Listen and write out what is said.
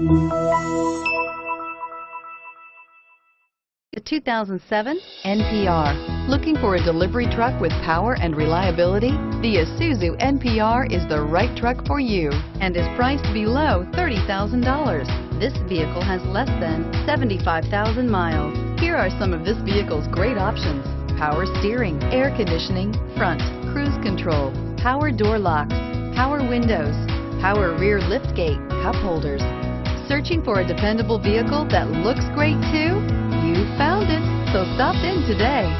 The 2007 NPR. Looking for a delivery truck with power and reliability? The Isuzu NPR is the right truck for you and is priced below $30,000. This vehicle has less than 75,000 miles. Here are some of this vehicle's great options: power steering, air conditioning, front, cruise control, power door locks, power windows, power rear liftgate, cup holders. Searching for a dependable vehicle that looks great too? You found it, so stop in today.